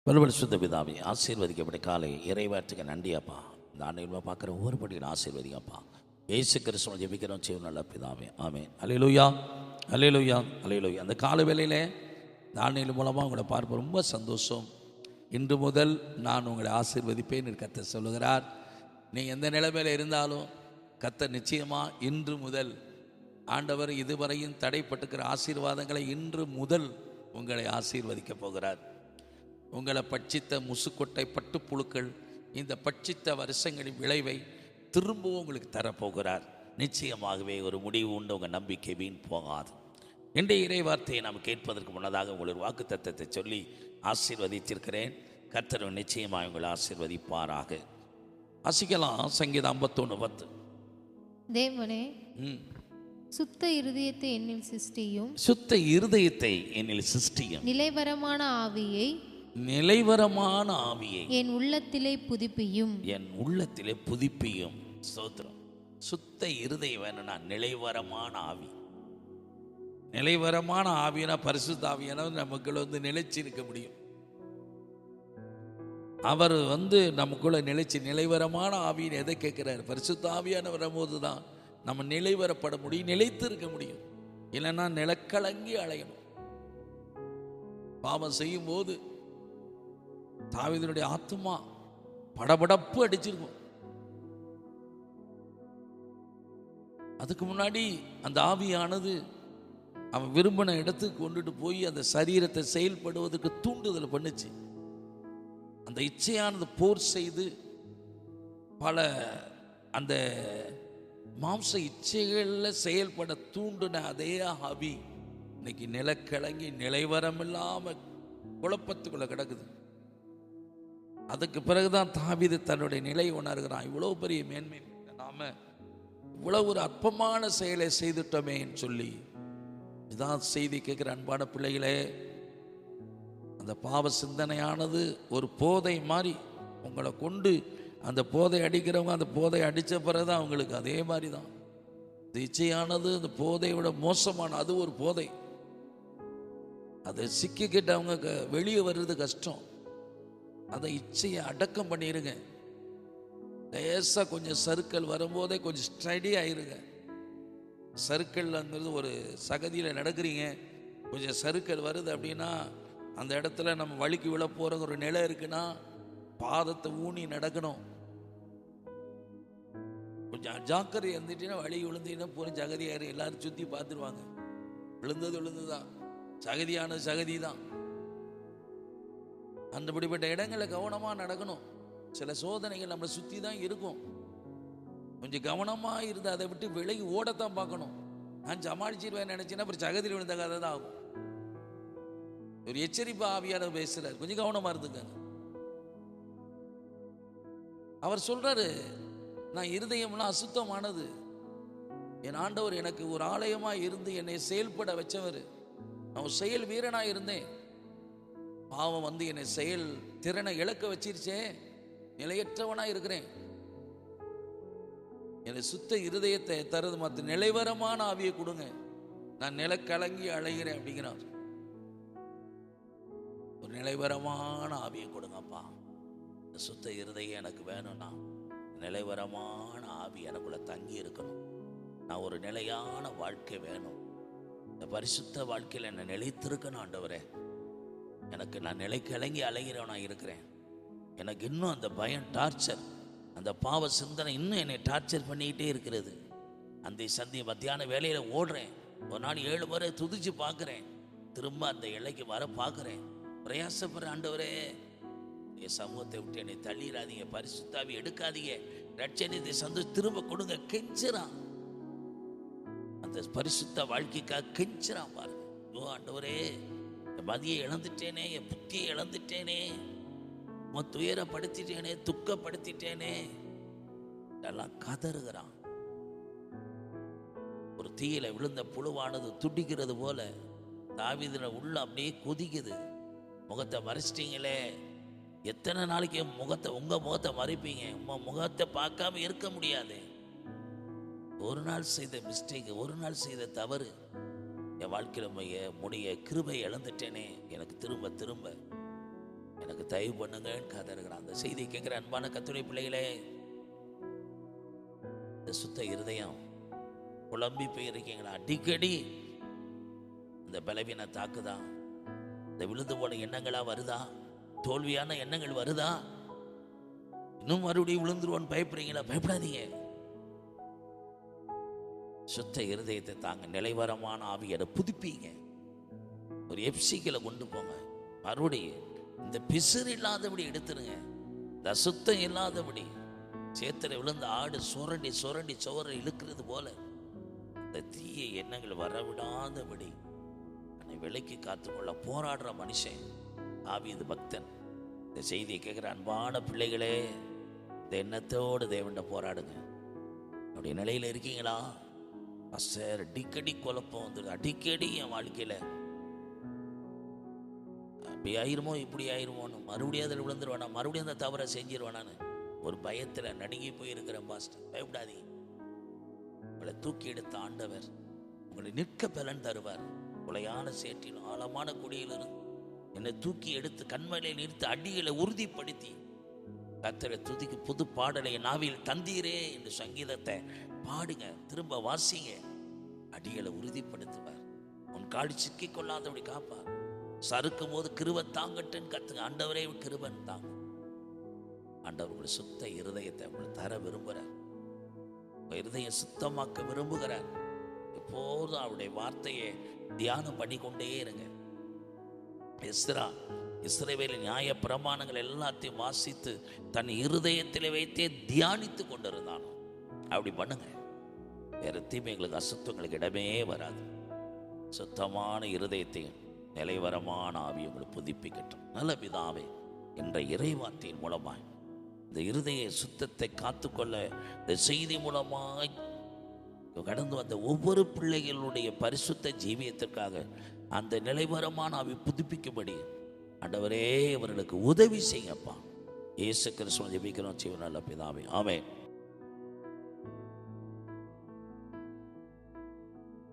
பரிசுத்த பிதாவே, ஆசீர்வதிக்கப்பட்ட காலை இறைவாற்றுக்கு நன்றியாப்பா. இந்த ஆண்டு பார்க்குற ஒவ்வொரு படியும் ஆசீர்வதிங்கப்பா. ஏசு கிறிஸ்துவ ஜெபிக்கிறோம் செய்யும் நல்ல பிதாவே, ஆமென். அல்லேலூயா, அல்லேலூயா, அல்லேலூயா. அந்த கால வேளையிலே இந்த ஆன்லைன் மூலமாக உங்களை பார்ப்ப ரொம்ப சந்தோஷம். இன்று முதல் நான் உங்களை ஆசீர்வதிப்பேன் கர்த்தர் சொல்லுகிறார். நீங்கள் எந்த நிலைமையில் இருந்தாலும் கர்த்தர் நிச்சயமாக இன்று முதல் ஆண்டவர் இதுவரையும் தடைப்பட்டுக்கிற ஆசீர்வாதங்களை இன்று முதல் உங்களை ஆசீர்வதிக்க போகிறார். உங்களை பட்சித்த முசுக்கொட்டை பட்டுப்புழுக்கள் இந்த பட்சித்த வருஷங்களின் விளைவை திரும்பவும் உங்களுக்கு தரப்போகிறார். நிச்சயமாகவே ஒரு முடிவு உண்டு. உங்கள் நம்பிக்கை வீண் போகாது. இன்றைய இறை வார்த்தையை நாம் கேட்பதற்கு முன்னதாக உங்களுடைய வாக்கு தத்தத்தை சொல்லி ஆசீர்வதித்திருக்கிறேன். கர்த்தர் நிச்சயமாக உங்களை ஆசீர்வதிப்பாராக. வாசிக்கலாம் சங்கீதம் 51:10. தேவனே, சுத்த இருதயத்தை என்னில் சிருஷ்டியும், சுத்த இருதயத்தை என்னில் சிருஷ்டியும், நிலைவரமான ஆவியை நிலைவரமான ஆவியை என் உள்ளத்திலே புதுப்பியும், என் உள்ளத்திலே புதுப்பியும். ஸ்தோத்திரம். சுத்த இருதயம் வேணும்னா நிலைவரமான ஆவி. நிலைவரமான ஆவினா பரிசுத்த ஆவியான நமக்குள்ள நிலைச்சி இருக்க முடியும். அவர் நமக்குள்ள நிலைச்சி நிலைவரமான ஆவின்னு எதை கேட்கிறார்? பரிசுத்த ஆவியான வரும்போது தான் நம்ம நிலைவரப்பட முடியும், நிலைத்து இருக்க முடியும். இல்லைன்னா நிலக்கலங்கி அலையணும். பாவம் செய்யும் போது தாவீதுடைய ஆத்துமா படபடப்பு அடிச்சிருக்கும். அதுக்கு முன்னாடி அந்த ஆவியானது அவன் விரும்பின இடத்துக்கு கொண்டுட்டு போய் அந்த சரீரத்தை செயல்படுவதற்கு தூண்டுதல் பண்ணுச்சு. அந்த இச்சையானது போர் செய்து பல அந்த மாம்ச இச்சைகளில் செயல்பட தூண்டுன அதே ஆவி இன்னைக்கு நிலக்கிழங்கி நிலைவரம் இல்லாமல் குழப்பத்துக்குள்ள கிடக்குது. அதுக்கு பிறகுதான் தாவீது தன்னுடைய நிலை உணர்கிறான். இவ்வளோ பெரிய மேன்மை நாம இவ்வளோ ஒரு அற்பமான செயலை செய்துட்டோமேன்னு சொல்லி இதான் செய்தி கேட்குற அன்பான பிள்ளைகளே. அந்த பாவ சிந்தனையானது ஒரு போதை மாதிரி உங்களை கொண்டு அந்த போதை அடிக்கிறவங்க அந்த போதை அடித்த பிறகுதான் அவங்களுக்கு அதே மாதிரி தான் இந்த இச்சையானது அந்த போதையோட மோசமான அது ஒரு போதை. அதை சிக்கிக்கிட்டு அவங்க வெளியே வர்றது கஷ்டம். அதை இச்சையை அடக்கம் பண்ணிடுங்க. லேசாக கொஞ்சம் சறுக்கல் வரும்போதே கொஞ்சம் ஸ்டடி ஆயிருங்க. சறுக்கல்ங்கிறது ஒரு சகதியில் நடக்கிறீங்க, கொஞ்சம் சறுக்கல் வருது அப்படின்னா அந்த இடத்துல நம்ம வலிக்கு விழ போகிற ஒரு நிலை இருக்குன்னா பாதத்தை ஊனி நடக்கணும். கொஞ்சம் அஜாக்கிரதை இருந்துட்டீங்கன்னா வலி விழுந்தீங்கன்னா பூரா சகதியாயிரும். எல்லாரும் சுற்றி பார்த்துருவாங்க. விழுந்துதான், சகதியானது சகதி தான். அந்தபடிப்பட்ட இடங்களை கவனமாக நடக்கணும். சில சோதனைகள் நம்மளை சுற்றி தான் இருக்கும். கொஞ்சம் கவனமாக இருந்து அதை விட்டு விலகி ஓடத்தான் பார்க்கணும். நான் சமாளிச்சிருவேன் நினைச்சேன்னா அப்புறம் சகதியில் விழுந்த கதை தான் ஆகும். ஒரு எச்சரிப்பு ஆவியான பேசுறாரு, கொஞ்சம் கவனமா இருந்துங்க. அவர் சொல்றாரு, நான் இருதயம்லாம் அசுத்தமானது. என் ஆண்டவர் எனக்கு ஒரு ஆலயமா இருந்து என்னை செயல்பட வச்சவர். நான் ஒரு செயல் வீரனா இருந்தேன். பாவம் என்னை செயல் திறனை இழக்க வச்சிருச்சே, நிலையற்றவனா இருக்கிறேன். என்னை சுத்த இருதயத்தை தரது மற்ற நிலைவரமான ஆவியை கொடுங்க, நான் நிலக்கலங்கி அழைகிறேன் அப்படிங்கிறார். ஒரு நிலைவரமான ஆவியை கொடுங்கப்பா. இந்த சுத்த இருதயம் எனக்கு வேணும்னா நிலைவரமான ஆவி எனக்குள்ள தங்கி இருக்கணும். நான் ஒரு நிலையான வாழ்க்கை வேணும். இந்த பரிசுத்த வாழ்க்கையில் என்னை நிலைத்திருக்கணும் ஆண்டவரே. எனக்கு நான் நிலை கிளங்கி அலைகிறவனா இருக்கிறேன். எனக்கு இன்னும் அந்த பயம் டார்ச்சர், அந்த பாவ சிந்தனை இன்னும் என்னை டார்ச்சர் பண்ணிக்கிட்டே இருக்கிறது. அந்த சந்தி மத்தியான வேலையில் ஓடுறேன். ஒரு நாள் 7 முறை துதிச்சு பார்க்குறேன். திரும்ப அந்த இலைக்கு வர பார்க்குறேன். பிரயாசப்படுற ஆண்டவரே, என் சமூகத்தை விட்டு என்னை தள்ளிடாதீங்க, பரிசுத்தாவி எடுக்காதீங்க, ரட்சணியத்தை சந்தோஷம் திரும்ப கொடுங்க கெஞ்சுறான். அந்த பரிசுத்த வாழ்க்கைக்காக கெஞ்சுறான் பாருங்க. ஓ ஆண்டவரே, என் மதியை இழந்துட்டேனே, என் புத்தியை இழந்துட்டேனே, உன் துயரப்படுத்திட்டேனே, துக்கப்படுத்திட்டேனே, இதெல்லாம் கதறுகிறான். ஒரு தீயில விழுந்த புழுவானது துடிக்கிறது போல தாவீதுல உள்ள அப்படியே கொதிக்குது. முகத்தை மறைச்சிட்டீங்களே, எத்தனை நாளைக்கு உங்க முகத்தை மறைப்பீங்க? உங்க முகத்தை பார்க்காம இருக்க முடியாது. ஒரு நாள் செய்த மிஸ்டேக், ஒரு நாள் செய்த தவறு என் வாழ்க்கையில் முடிய கிருபை இழந்துட்டேனே, எனக்கு திரும்ப திரும்ப எனக்கு தயவு பண்ணுங்கன்னு கதறுகிறான். அந்த செய்தியை கேட்குற அன்பான கர்த்தருடைய பிள்ளைகளே, இந்த சுத்த இருதயம் குழம்பி போயிருக்கீங்களா? அடிக்கடி இந்த பலவீன தாக்குதா? இந்த விழுந்து போன எண்ணங்களா வருதா? தோல்வியான எண்ணங்கள் வருதா? இன்னும் மறுபடியும் விழுந்துருவோன்னு பயப்படுறீங்களா? பயப்படாதீங்க. சுத்த இருதயத்தை தாங்க. நிலைவரமான ஆவியை புதுப்பிங்க. ஒரு எப்சிக்களை கொண்டு போங்க. மறுபடியும் இந்த பிசுறு இல்லாதபடி எடுத்துருங்க. இந்த அசுத்தம் இல்லாதபடி. சேத்துல விழுந்த ஆடு சுரண்டி சுரண்டி சுவரை இழுக்கிறது போல இந்த தீய எண்ணங்கள் வரவிடாதபடி தன்னை விலைக்கு காத்துக்கொள்ள போராடுற மனுஷன் தாவீது பக்தன். இந்த செய்தியை கேட்குற அன்பான பிள்ளைகளே, இந்த எண்ணத்தோடு தேவன்ட போராடுங்க. என்னுடைய நிலையில் இருக்கீங்களா? சார், அடிக்கடி குழப்பம் வந்துடுது. அடிக்கடி என் வாழ்க்கையில் அப்படி ஆயிருமோ இப்படி ஆயிருமோன்னு, மறுபடியும் அதில் விழுந்துருவேனா, மறுபடியும் அந்த தவறை செஞ்சிருவேனான்னு ஒரு பயத்தில் நடுங்கி போயிருக்கிறேன். பாஸ்டர், பயப்படாதீங்க. உங்களை தூக்கி எடுத்த ஆண்டவர் உங்களை நிற்க பலன் தருவார். கொலையான சேற்றிலும் ஆழமான குடியிலிருந்து என்னை தூக்கி எடுத்து கண்மலையில் நிறுத்தி அடிகளை உறுதிப்படுத்தி கர்த்தரை துதிக்கு புது பாடலை நாவில் தந்தீரே என்று சங்கீதத்தை பாடுங்க. திரும்ப வாசிங்க. அடிகளை உறுதிப்படுத்துவார். உன் காடி சிக்கி கொள்ளாதபடி காப்பார். சறுக்கும் போது கிருபை தாங்கட்டுன்னு கத்துங்க. ஆண்டவரே கிருபன் தாங்க. ஆண்டவர் உங்களை சுத்த இருதயத்தை உங்களை தர விரும்புகிறார். உங்கள் இருதயம் சுத்தமாக்க விரும்புகிறார். எப்போதும் அவருடைய வார்த்தையை தியானம் பண்ணிக்கொண்டே இருங்க. எஸ்ரா இஸ்ரவேலின் நியாய பிரமாணங்கள் எல்லாத்தையும் வாசித்து தன் இருதயத்தில் வைத்தே தியானித்து கொண்டிருந்தான். அப்படி பண்ணுங்க. வேற தீமைகளுக்கு அசுத்தங்களுக்கு இடமே வராது. சுத்தமான இருதயத்தையும் நிலைவரமான ஆவி உங்களை புதுப்பிக்கட்டும். நல்ல பிதாவே, என்ற இறைவார்த்தையின் மூலமாய் இந்த இருதய சுத்தத்தை காத்துக்கொள்ள இந்த செய்தி மூலமாய் கடந்து வந்த ஒவ்வொரு பிள்ளைகளுடைய பரிசுத்த ஜீவியத்திற்காக அந்த நிலைவரமான ஆவி புதுப்பிக்கும்படி ஆண்டவரே அவர்களுக்கு உதவி செய்யப்பா. இயேசு கிறிஸ்துவின் ஜெபிக்கிறோம் ஜீவன் நல்ல பிதாவே, ஆமென்.